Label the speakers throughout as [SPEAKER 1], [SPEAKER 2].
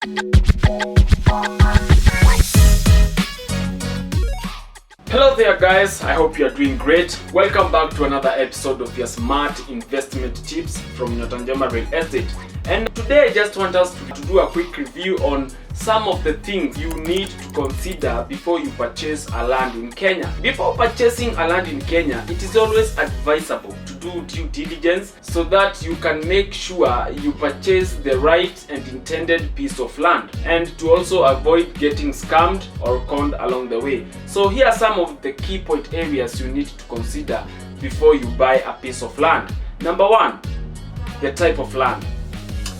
[SPEAKER 1] Hello there guys, I hope you are doing great. Welcome back to another episode of your smart investment tips from Nyota Njema Real Estate. And today I just want us to do a quick review on some of the things you need to consider before you purchase a land in Kenya. Before purchasing a land in Kenya, it is always advisable to do due diligence so that you can make sure you purchase the right and intended piece of land, and to also avoid getting scammed or conned along the way. So here are some of the key point areas you need to consider before you buy a piece of land. Number one, the type of land.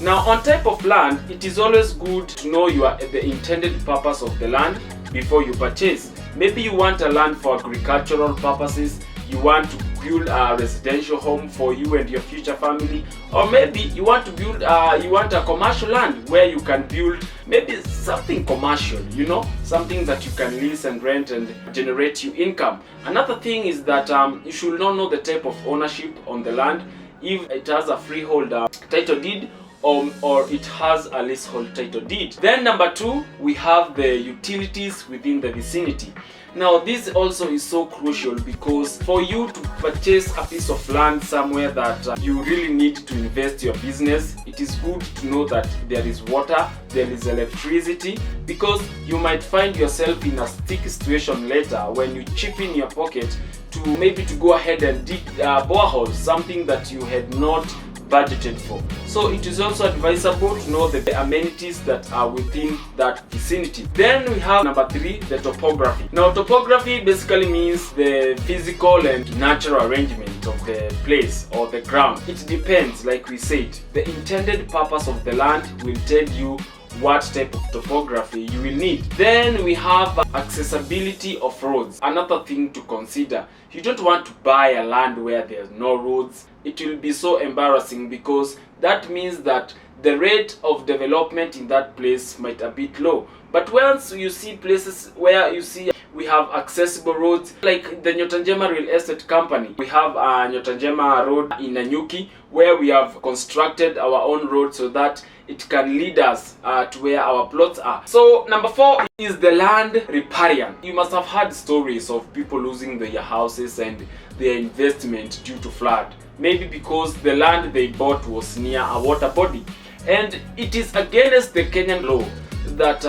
[SPEAKER 1] Now, on type of land, it is always good to know the intended purpose of the land before you purchase. Maybe you want a land for agricultural purposes, you want to build a residential home for you and your future family, or maybe you want to build you want a commercial land where you can build maybe something commercial, something that you can lease and rent and generate you income. Another thing is that you should not know the type of ownership on the land, if it has a freehold title deed or it has a leasehold title deed. Then number two, we have the utilities within the vicinity. Now this also is so crucial, because for you to purchase a piece of land somewhere that you really need to invest your business, it is good to know that there is water, there is electricity, because you might find yourself in a sticky situation later when you chip in your pocket to maybe to go ahead and dig boreholes, something that you had not budgeted for. So it is also advisable to know the amenities that are within that vicinity. Then we have number three, the topography. Now topography basically means the physical and natural arrangement of the place or the ground. It depends, like we said. The intended purpose of the land will tell you what type of topography you will need. Then we have accessibility of roads. Another thing to consider, you don't want to buy a land where there's no roads. It will be so embarrassing, because that means that the rate of development in that place might be a bit low. But once you see places where you see we have accessible roads, like the Nyota Njema Real Estate Company, we have a Nyota Njema Road in Nanyuki, where we have constructed our own road so that it can lead us to where our plots are. So number four is the land riparian. You must have heard stories of people losing their houses and their investment due to flood. Maybe because the land they bought was near a water body. And it is against the Kenyan law that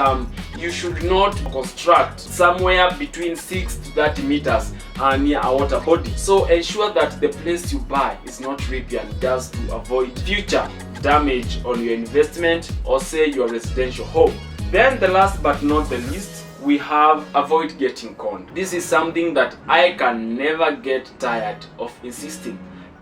[SPEAKER 1] you should not construct somewhere between 6 to 30 meters near a water body. So ensure that the place you buy is not riparian, just to avoid future damage on your investment or say your residential home. Then the last but not the least, we have avoid getting conned. This is something that I can never get tired of insisting.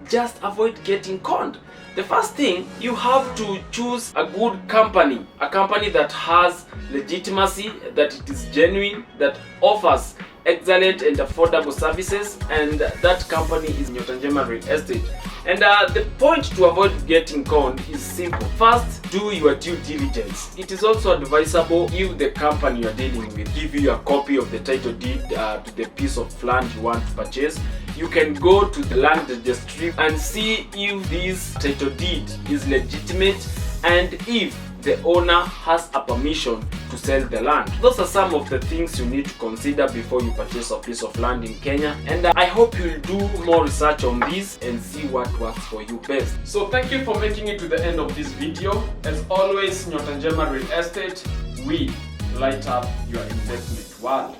[SPEAKER 1] Just avoid getting conned. The first thing, you have to choose a good company, a company that has legitimacy, that it is genuine, that offers excellent and affordable services, and that company is Nyota Njema Real Estate. And the point to avoid getting conned is simple. First, do your due diligence. It is also advisable, if the company you are dealing with give you a copy of the title deed to the piece of land you want to purchase, you can go to the land registry and see if this title deed is legitimate and if the owner has a permission to sell the land. Those are some of the things you need to consider before you purchase a piece of land in Kenya, and I hope you'll do more research on this and see what works for you best. So thank you for making it to the end of this video. As always, Nyota Njema Real Estate, we light up your investment world.